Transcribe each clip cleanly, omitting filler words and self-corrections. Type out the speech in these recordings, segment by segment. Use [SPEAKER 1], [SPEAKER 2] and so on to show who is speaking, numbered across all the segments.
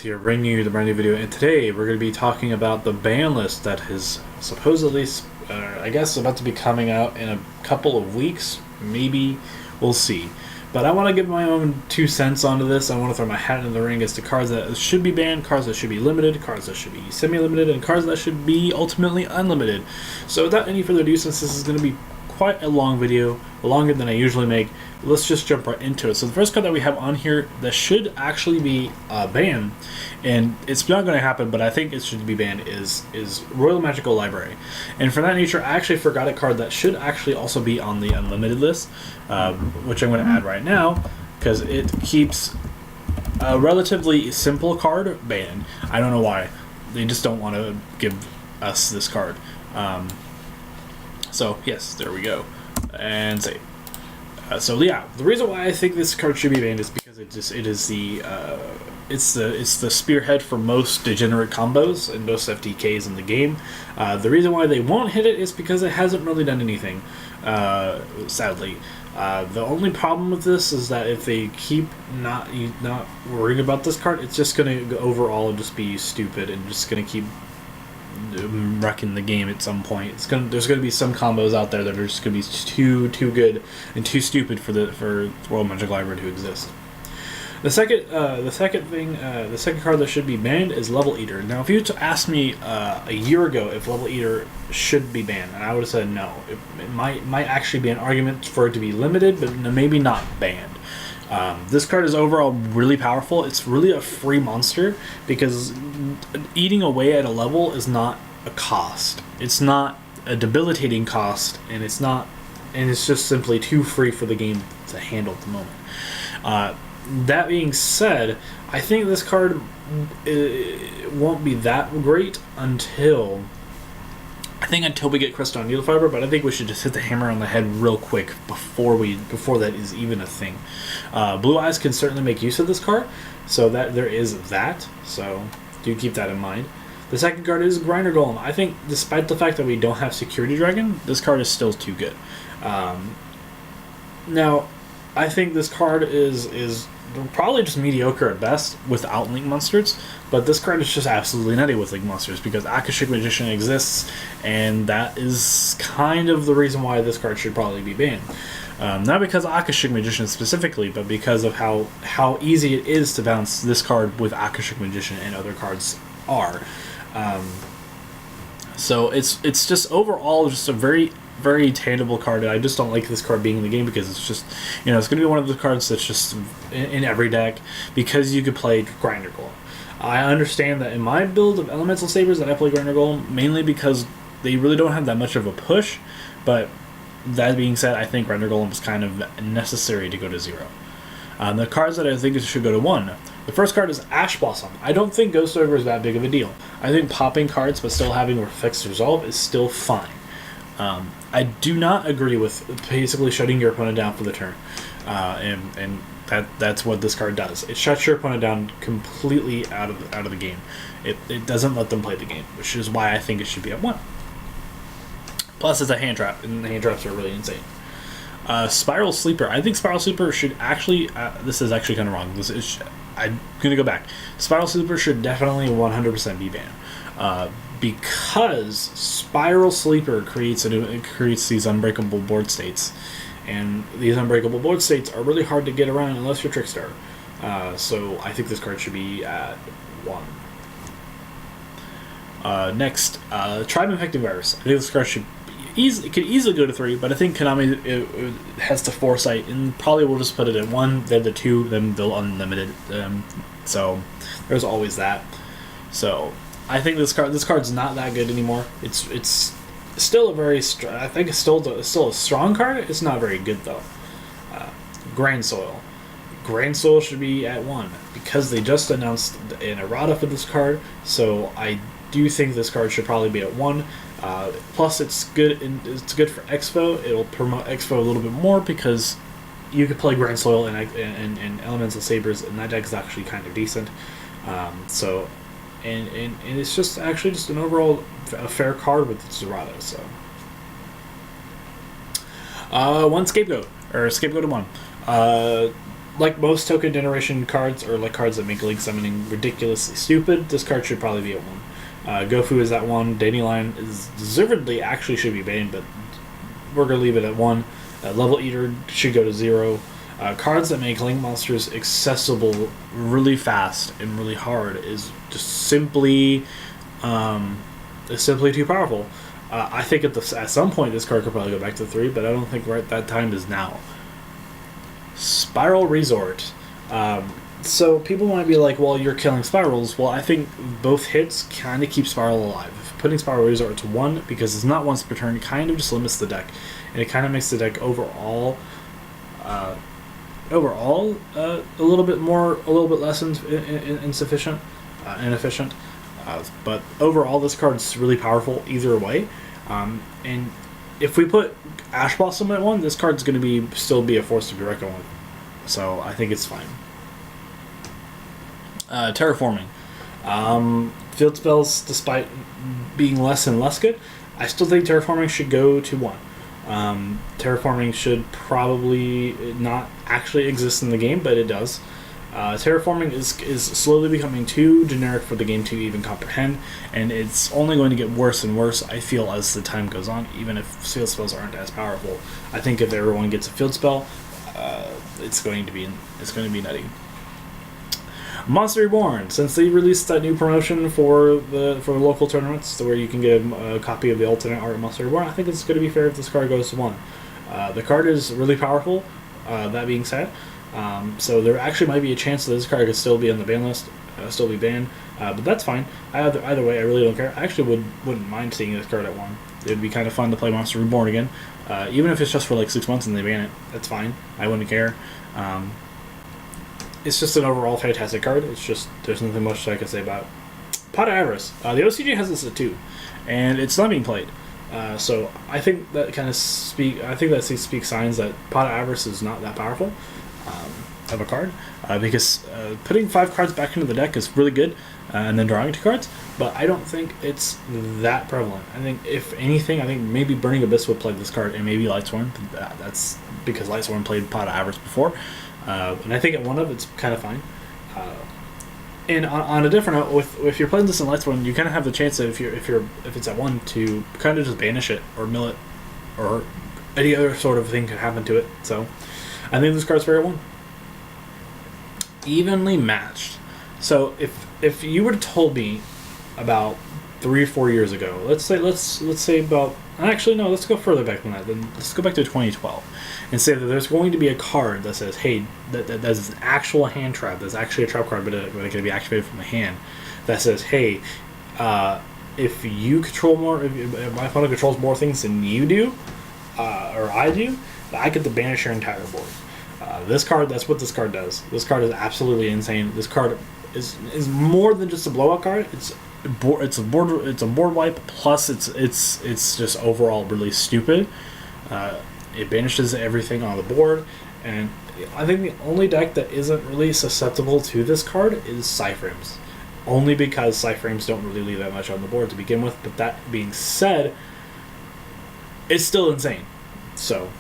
[SPEAKER 1] Here, bringing you the brand new video, and today we're going to be talking about the ban list that is supposedly, I guess, about to be coming out in a couple of weeks. Maybe, we'll see. But I want to give my own 2 cents onto this. I want to throw my hat in the ring as to cards that should be banned, cards that should be limited, cards that should be semi-limited, and cards that should be ultimately unlimited. So without any further ado, since this is going to be quite a long video, longer than I usually make, let's just jump right into it. So the first card that we have on here that should actually be banned, and it's not going to happen, but I think it should be banned, is Royal Magical Library. And for that nature, I actually forgot a card that should actually also be on the unlimited list, which I'm going to add right now, because it keeps a relatively simple card banned. I don't know why. They just don't want to give us this card. So yes, there we go, and save. So yeah, the reason why I think this card should be banned is because it's the spearhead for most degenerate combos and most FTKs in the game. The reason why they won't hit it is because it hasn't really done anything, sadly. The only problem with this is that if they keep not worrying about this card, it's just going to overall just be stupid and just going to keep wrecking the game at some point. There's going to be some combos out there that are just going to be too good and too stupid for Royal Magic Library to exist. The second card that should be banned is Level Eater. Now, if you asked me a year ago if Level Eater should be banned, and I would have said no. It might actually be an argument for it to be limited, but maybe not banned. This card is overall really powerful. It's really a free monster because eating away at a level is not a cost. It's not a debilitating cost, and it's just simply too free for the game to handle at the moment. That being said, I think this card won't be that great until we get Crystal Needle Fiber, but I think we should just hit the hammer on the head real quick before that is even a thing. Blue Eyes can certainly make use of this card, so that there is that. So do keep that in mind. The second card is Grinder Golem. I think, despite the fact that we don't have Security Dragon, this card is still too good. Now, I think this card is probably just mediocre at best without Link Monsters, but this card is just absolutely nutty with Link Monsters because Akashic Magician exists, and that is kind of the reason why this card should probably be banned. Not because of Akashic Magician specifically, but because of how easy it is to bounce this card with Akashic Magician and other cards are. So it's just overall just a very tangible card. I just don't like this card being in the game because it's just, it's going to be one of the cards that's just in every deck because you could play Grinder Golem. I understand that in my build of Elemental Sabers that I play Grinder Golem mainly because they really don't have that much of a push, but that being said, I think Grinder Golem is kind of necessary to go to 0. The cards that I think should go to 1. The first card is Ash Blossom. I don't think Ghost Ogre is that big of a deal. I think popping cards but still having Fixed Resolve is still fine. I do not agree with basically shutting your opponent down for the turn, and that's what this card does. It shuts your opponent down completely out of the game. It doesn't let them play the game, which is why I think it should be at 1. Plus, it's a hand trap, and hand traps are really insane. Spiral Sleeper. I think Spiral Sleeper should actually. This is actually kind of wrong. I'm gonna go back. Spiral Sleeper should definitely 100% be banned. Because Spiral Sleeper creates these unbreakable board states, and these unbreakable board states are really hard to get around unless you're Trickstar. So I think this card should be at 1. Next, Tribe Infecting Virus. I think this card should could easily go to 3, but I think Konami it has the foresight and probably will just put it at 1, then the 2, then the unlimited. So there's always that. So I think this card's not that good anymore. It's still a very I think it's still a strong card. It's not very good though. Grand Soil. Grand Soil should be at 1 because they just announced an errata for this card. So I do think this card should probably be at 1. Plus, it's good for Expo. It'll promote Expo a little bit more because you could play Grand Soil and Elemental Sabers, and that deck is actually kind of decent. And it's just actually just an overall a fair card with Zerata. So, 1 Scapegoat or Scapegoat to 1. like most token generation cards, or like cards that make Link summoning ridiculously stupid, this card should probably be at 1. Gofu is at 1. Dandelion is deservedly actually should be banned, but we're going to leave it at 1. Level Eater should go to 0. Cards that make Link monsters accessible really fast and really hard is just simply too powerful. I think at some point this card could probably go back to 3, but I don't think right that time is now. Spiral Resort. So people might be like, well, you're killing spirals. Well, I think both hits kind of keep Spiral alive. Putting Spiral Resort to 1, because it's not once per turn, kind of just limits the deck. And it kind of makes the deck overall a little bit less inefficient. But overall, this card's really powerful either way. And if we put Ash Blossom at 1, this card's going to still be a force to be reckoned with. So I think it's fine. Terraforming. Field spells, despite being less and less good, I still think Terraforming should go to 1. Terraforming should probably not actually exist in the game, but it does. Terraforming is slowly becoming too generic for the game to even comprehend, and it's only going to get worse and worse, I feel, as the time goes on, even if field spells aren't as powerful. I think if everyone gets a field spell, it's going to be nutty. Monster Reborn, since they released that new promotion for the local tournaments, where you can get a copy of the alternate art of Monster Reborn, I think it's going to be fair if this card goes to 1. The card is really powerful. That being said, so there actually might be a chance that this card could still be on the ban list, still be banned, but that's fine. Either way, I really don't care. I actually wouldn't mind seeing this card at 1. It would be kind of fun to play Monster Reborn again, even if it's just for like 6 months and they ban it. That's fine. I wouldn't care. It's just an overall fantastic card. It's just, there's nothing much I can say about it. Pot of Avarice. The OCG has this at 2, and it's not being played. So I think that speaks signs that Pot of Avarice is not that powerful of a card, because putting 5 cards back into the deck is really good, and then drawing 2 cards, but I don't think it's that prevalent. I think if anything, maybe Burning Abyss would play this card, and maybe Lightsworn. That's because Lightsworn played Pot of Avarice before. And I think at 1 of it's kind of fine. And on a different note, if you're playing this in Lightsworn, you kind of have the chance that if it's at 1 to kind of just banish it or mill it, or any other sort of thing could happen to it. So I think this card's fair at 1. Evenly matched. So if you were to told me about 3 or 4 years ago, let's say about, actually no, let's go further back than that. Then let's go back to 2012 and say that there's going to be a card that says, hey, that's an actual hand trap. That's actually a trap card, but it can be activated from the hand. That says, hey, if you control more, if my opponent controls more things than you do, or I do, I get to banish your entire board. That's what this card does. This card is absolutely insane. This card is more than just a blowout card. It's a board wipe, plus it's just overall really stupid. It banishes everything on the board, and I think the only deck that isn't really susceptible to this card is Cyframes. Only because Cyframes don't really leave that much on the board to begin with, but that being said, it's still insane. So,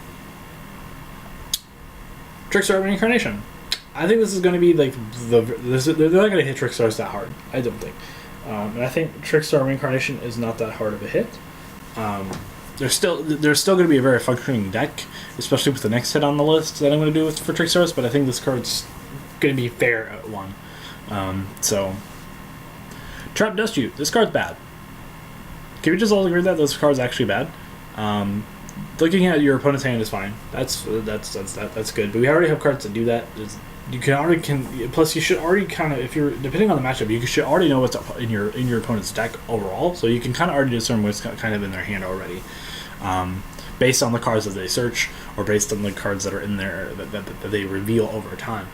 [SPEAKER 1] Trickstar Reincarnation. I think this is going to be like they're not going to hit Trickstars that hard. I don't think. And I think Trickstar Reincarnation is not that hard of a hit. There's still going to be a very functioning deck, especially with the next hit on the list that I'm going to do for Trickstars, but I think this card's going to be fair at 1. So, Trap Dust You. This card's bad. Can we just all agree that this card's actually bad? Looking at your opponent's hand is fine. That's good. But we already have cards that do that. Plus, you should already kind of, if you're depending on the matchup, you should already know what's in your opponent's deck overall. So you can kind of already discern what's kind of in their hand already, based on the cards that they search, or based on the cards that are in there that they reveal over time.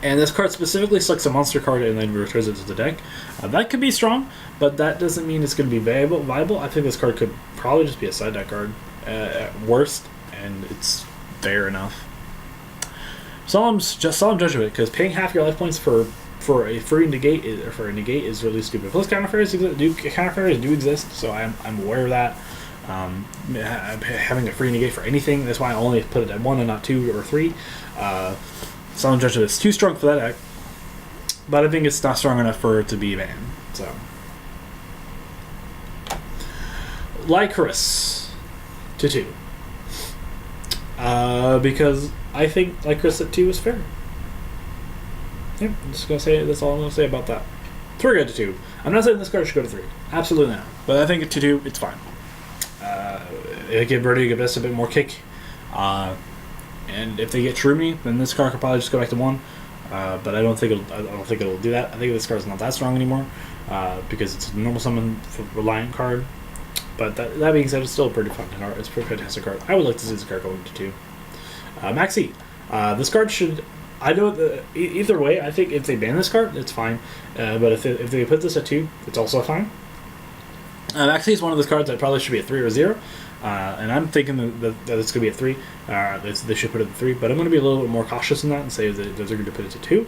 [SPEAKER 1] And this card specifically selects a monster card and then returns it to the deck. That could be strong, but that doesn't mean it's going to be viable. I think this card could probably just be a side deck card at worst, and it's fair enough. Solemn Judgment, because paying half your life points for a free negate is really stupid. Plus, counter fairies do exist, so I'm aware of that. Having a free negate for anything. That's why I only put it at 1 and not 2 or 3. Solemn Judgment is too strong for that deck, but I think it's not strong enough for it to be banned. So, Lycoris to 2. Because I think Lycoris at 2 is fair. Yep, I'm just gonna say that's all I'm gonna say about that. 3 go to 2. I'm not saying this card should go to 3. Absolutely not. But I think at 2, it's fine. It give Birdie Abyss a bit more kick. And if they get Shroomy, then this card could probably just go back to 1. But I don't think it'll do that. I think this card's not that strong anymore because it's a normal summon reliant card. But that being said, it's still a pretty fun card. It's a pretty fantastic card. I would like to see this card going to 2. Maxi. This card should. I know either way. I think if they ban this card, it's fine. But if they put this at 2, it's also fine. Maxi is one of those cards that probably should be a 3 or 0. And I'm thinking that it's going to be a 3. They should put it at 3, but I'm going to be a little bit more cautious in that and say that they're going to put it to 2.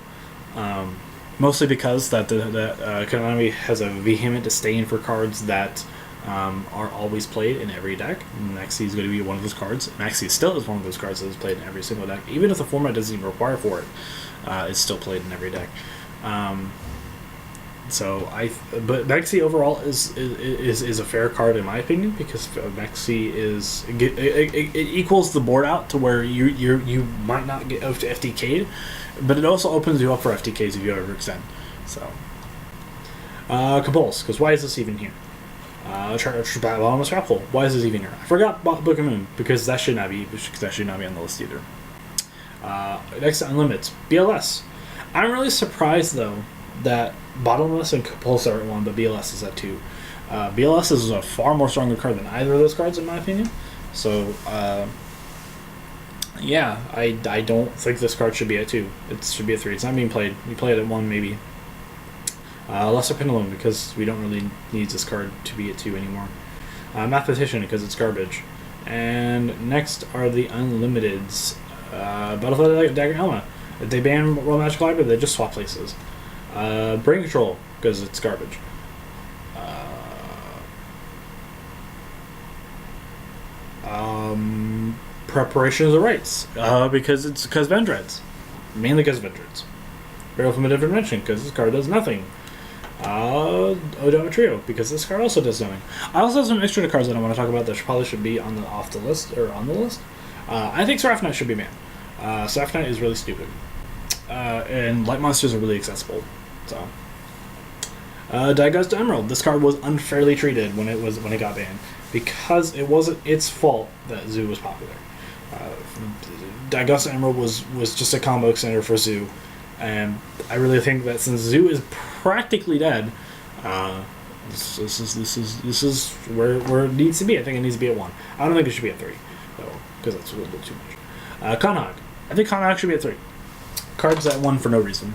[SPEAKER 1] Mostly because that Konami has a vehement disdain for cards that are always played in every deck. Maxi is going to be one of those cards. Maxi still is one of those cards that is played in every single deck, even if the format doesn't even require for it. It's still played in every deck. But Maxi overall is a fair card in my opinion because Maxi it equals the board out to where you might not get FTK'd, but it also opens you up for FTKs if you ever extend. So Compulse, because why is this even here? Bottomless Trap Hole. Why is this even here? I forgot Book of Moon because that should not be on the list either. Next to Unlimits, BLS. I'm really surprised though that Bottomless and Compulse are at 1, but BLS is at 2. BLS is a far more stronger card than either of those cards, in my opinion. So, yeah, I don't think this card should be at 2. It should be at 3. It's not being played. You play it at 1, maybe. Lesser Pendulum, because we don't really need this card to be at 2 anymore. Mathematician, because it's garbage. And next are the Unlimiteds. Battlefield Dagger Helmet. If they ban Royal Magical Library, they just swap places. Brain Control, because it's garbage. Preparation of the Rites, because Vendreads. Mainly because Vendreads. Burial from a Different Dimension, because this card does nothing. Odama Trio, because this card also does nothing. I also have some extra cards that I want to talk about that probably should be on the list. I think Seraph Knight should be banned. Seraph Knight is really stupid. And Light Monsters are really accessible. So, Diagnosed Emerald. This card was unfairly treated when it got banned because it wasn't its fault that Zoo was popular. Diagnosed Emerald was just a combo extender for Zoo, and I really think that since Zoo is practically dead, this is where it needs to be. I think it needs to be at 1. I don't think it should be at 3 though, because that's a little bit too much. Cannahawk. I think Cannahawk should be at 3. Cards at 1 for no reason.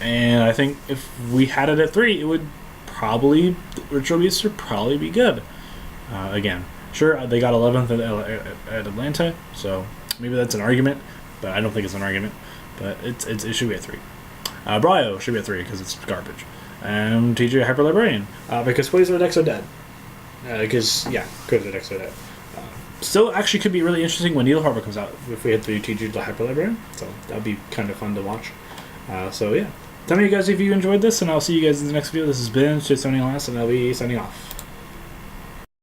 [SPEAKER 1] And I think if we had it at 3, it would probably Retro Beast would probably be good. Again, sure they got 11th at Atlanta, so maybe that's an argument, but I don't think it's an argument. But it should be at 3. Brio should be at 3 because it's garbage. And TJ Hyper Librarian because Quasar decks are dead. Because Quasar decks are dead. Still, actually, could be really interesting when Needle Harbor comes out if we had to do TG to Hyper Librarian. So that'd be kind of fun to watch. So yeah, tell me you guys if you enjoyed this, and I'll see you guys in the next video. This has been Shit Sony Last, and I'll be signing off.